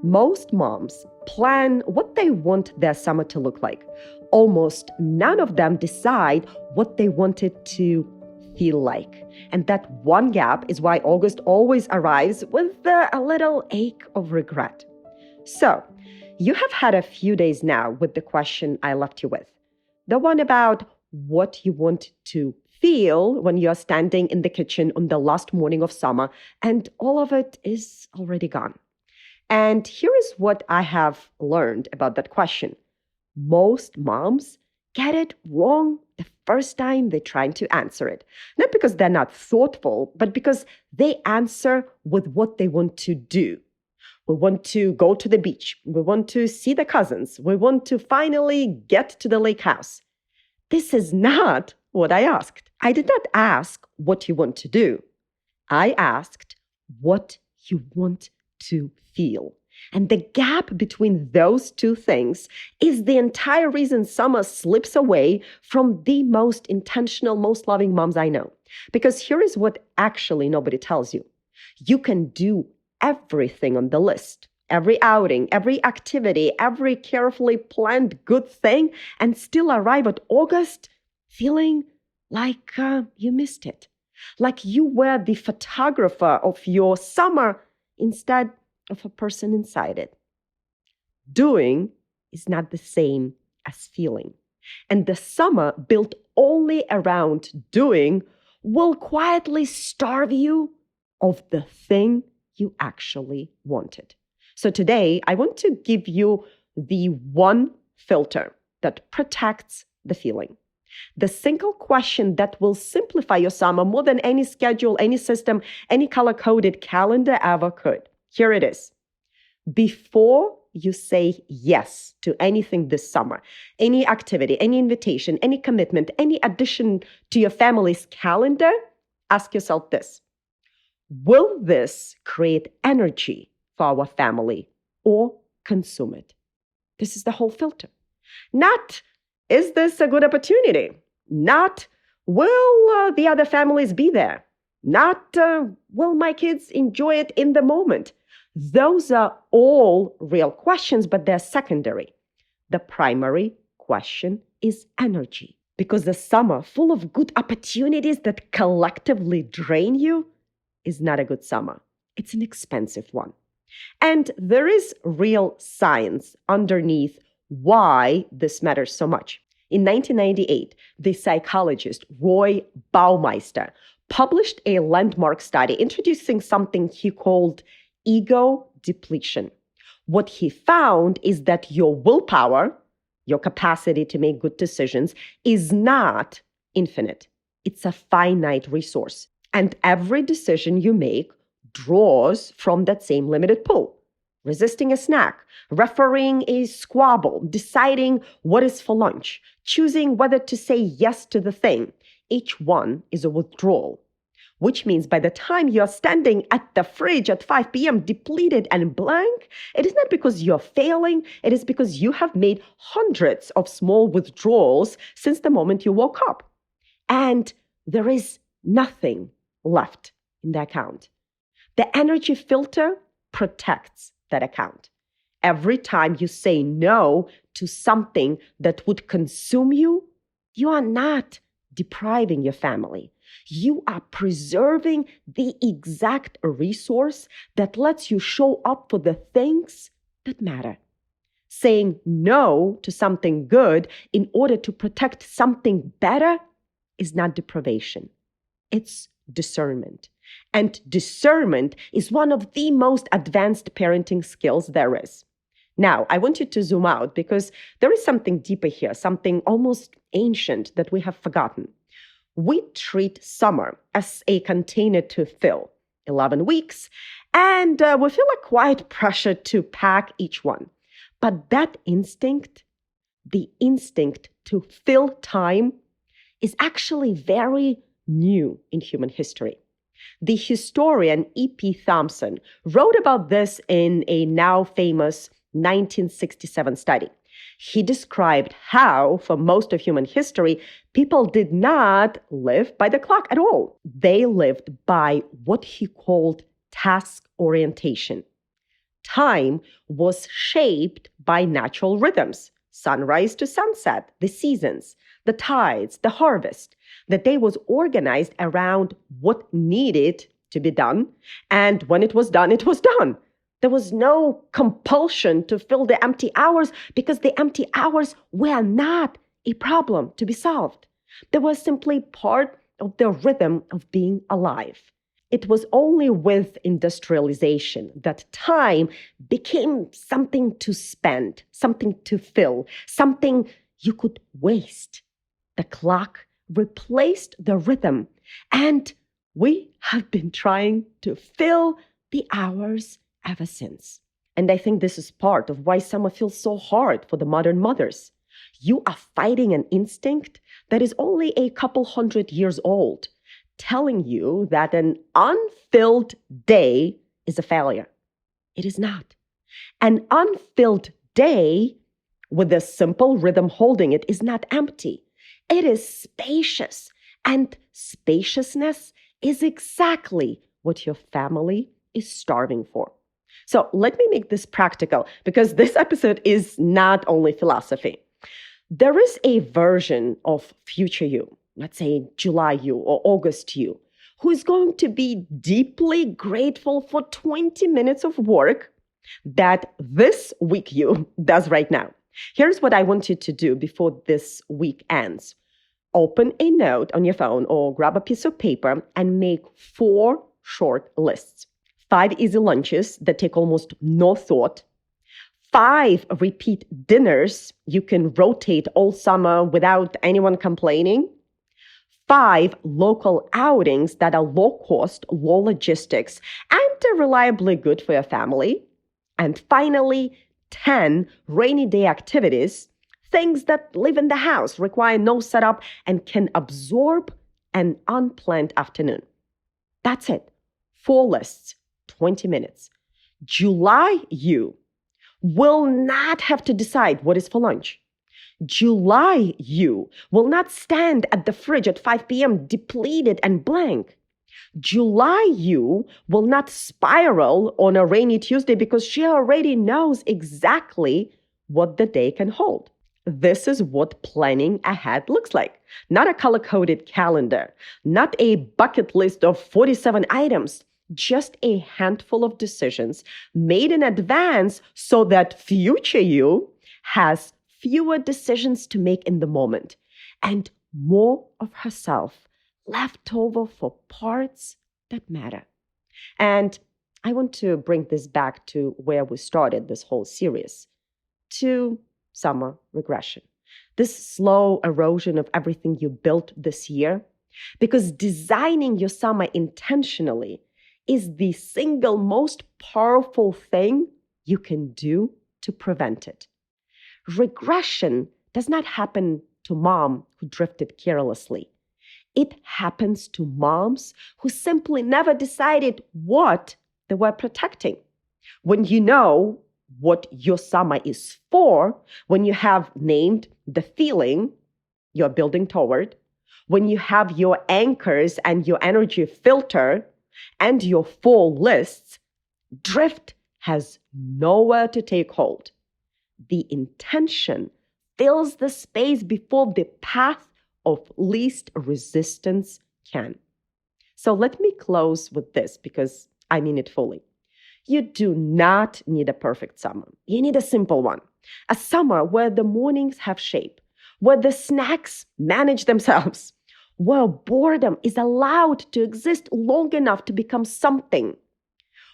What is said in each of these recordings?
Most moms plan what they want their summer to look like. Almost none of them decide what they want it to feel like. And that one gap is why August always arrives with a little ache of regret. So, you have had a few days now with the question I left you with. The one about what you want to feel when you're standing in the kitchen on the last morning of summer, and all of it is already gone. And here is what I have learned about that question. Most moms get it wrong the first time they're trying to answer it. Not because they're not thoughtful, but because they answer with what they want to do. We want to go to the beach. We want to see the cousins. We want to finally get to the lake house. This is not what I asked. I did not ask what you want to do. I asked what you want to feel. And the gap between those two things is the entire reason summer slips away from the most intentional, most loving moms I know. Because here is what actually nobody tells you. You can do everything on the list, every outing, every activity, every carefully planned good thing, and still arrive at August feeling like you missed it. Like you were the photographer of your summer instead of a person inside it. Doing is not the same as feeling. And the summer built only around doing will quietly starve you of the thing you actually wanted. So today, I want to give you the one filter that protects the feeling. The single question that will simplify your summer more than any schedule, any system, any color-coded calendar ever could. Here it is. Before you say yes to anything this summer, any activity, any invitation, any commitment, any addition to your family's calendar, ask yourself this. Will this create energy for our family or consume it? This is the whole filter. Not, is this a good opportunity? Not, will the other families be there? Not, will my kids enjoy it in the moment? Those are all real questions, but they're secondary. The primary question is energy. Because the summer full of good opportunities that collectively drain you is not a good summer. It's an expensive one. And there is real science underneath why this matters so much. In 1998, the psychologist Roy Baumeister published a landmark study introducing something he called ego depletion. What he found is that your willpower, your capacity to make good decisions, is not infinite. It's a finite resource. And every decision you make draws from that same limited pool. Resisting a snack, refereeing a squabble, deciding what is for lunch, choosing whether to say yes to the thing. Each one is a withdrawal, which means by the time you're standing at the fridge at 5 p.m. depleted and blank, it is not because you're failing, it is because you have made hundreds of small withdrawals since the moment you woke up. And there is nothing left in the account. The energy filter protects that account. Every time you say no to something that would consume you, you are not depriving your family. You are preserving the exact resource that lets you show up for the things that matter. Saying no to something good in order to protect something better is not deprivation. It's discernment. And discernment is one of the most advanced parenting skills there is. Now, I want you to zoom out because there is something deeper here, something almost ancient that we have forgotten. We treat summer as a container to fill, 11 weeks, and we feel a quiet pressure to pack each one. But that instinct, the instinct to fill time, is actually very new in human history. The historian E.P. Thompson wrote about this in a now famous 1967 study. He described how, for most of human history, people did not live by the clock at all. They lived by what he called task orientation. Time was shaped by natural rhythms, sunrise to sunset, the seasons, the tides, the harvest. The day was organized around what needed to be done. And when it was done, it was done. There was no compulsion to fill the empty hours because the empty hours were not a problem to be solved. They were simply part of the rhythm of being alive. It was only with industrialization that time became something to spend, something to fill, something you could waste. The clock replaced the rhythm, and we have been trying to fill the hours ever since. And I think this is part of why summer feels so hard for the modern mothers. You are fighting an instinct that is only a couple hundred years old, telling you that an unfilled day is a failure. It is not. An unfilled day with a simple rhythm holding it is not empty. It is spacious. And spaciousness is exactly what your family is starving for. So let me make this practical because this episode is not only philosophy. There is a version of future you, let's say July you or August you, who is going to be deeply grateful for 20 minutes of work that this week you does right now. Here's what I want you to do before this week ends. Open a note on your phone or grab a piece of paper and make 4 short lists. 5 easy lunches that take almost no thought. 5 repeat dinners you can rotate all summer without anyone complaining. 5 local outings that are low cost, low logistics, and reliably good for your family. And finally, 10 rainy day activities, things that live in the house, require no setup, and can absorb an unplanned afternoon. That's it. 4 lists, 20 minutes. July you will not have to decide what is for lunch. July you will not stand at the fridge at 5 p.m. depleted and blank. July you will not spiral on a rainy Tuesday because she already knows exactly what the day can hold. This is what planning ahead looks like. Not a color-coded calendar, not a bucket list of 47 items, just a handful of decisions made in advance so that future you has fewer decisions to make in the moment and more of herself left over for parts that matter. And I want to bring this back to where we started this whole series, to summer regression. This slow erosion of everything you built this year, because designing your summer intentionally is the single most powerful thing you can do to prevent it. Regression does not happen to mom who drifted carelessly. It happens to moms who simply never decided what they were protecting. When you know what your summer is for, when you have named the feeling you're building toward, when you have your anchors and your energy filter and your full lists, drift has nowhere to take hold. The intention fills the space before the path of least resistance can. So let me close with this because I mean it fully. You do not need a perfect summer. You need a simple one. A summer where the mornings have shape, where the snacks manage themselves, where boredom is allowed to exist long enough to become something,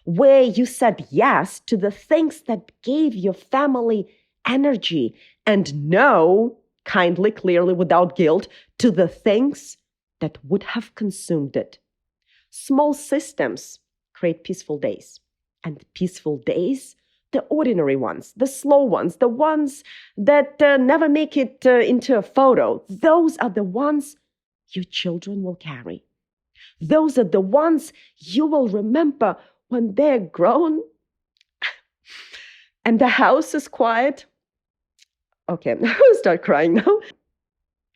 where you said yes to the things that gave your family energy and no, kindly, clearly, without guilt, to the things that would have consumed it. Small systems create peaceful days. And peaceful days, the ordinary ones, the slow ones, the ones that never make it into a photo, those are the ones your children will carry. Those are the ones you will remember when they're grown and the house is quiet. Okay, I'm going to start crying now.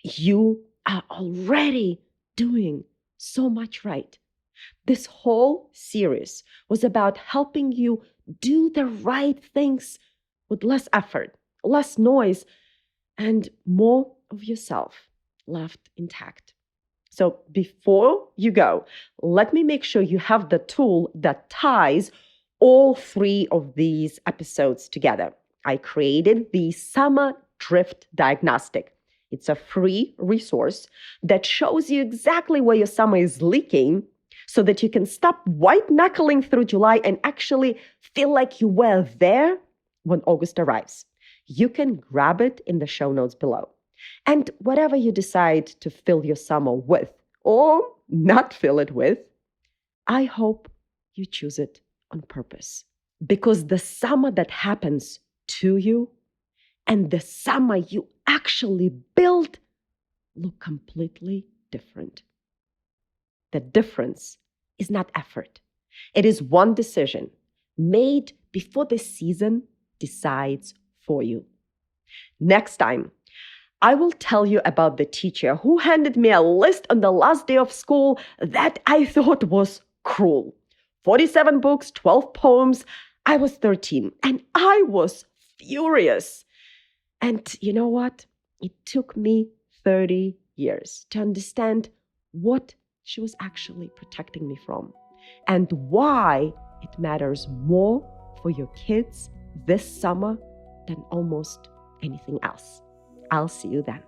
You are already doing so much right. This whole series was about helping you do the right things with less effort, less noise, and more of yourself left intact. So before you go, let me make sure you have the tool that ties all three of these episodes together. I created the Summer Drift Diagnostic. It's a free resource that shows you exactly where your summer is leaking so that you can stop white-knuckling through July and actually feel like you were there when August arrives. You can grab it in the show notes below. And whatever you decide to fill your summer with, or not fill it with, I hope you choose it on purpose. Because the summer that happens to you and the summer you actually build look completely different. The difference is not effort. It is one decision made before the season decides for you. Next time, I will tell you about the teacher who handed me a list on the last day of school that I thought was cruel. 47 books, 12 poems. I was 13 and I was furious. And you know what? It took me 30 years to understand what she was actually protecting me from and why it matters more for your kids this summer than almost anything else. I'll see you then.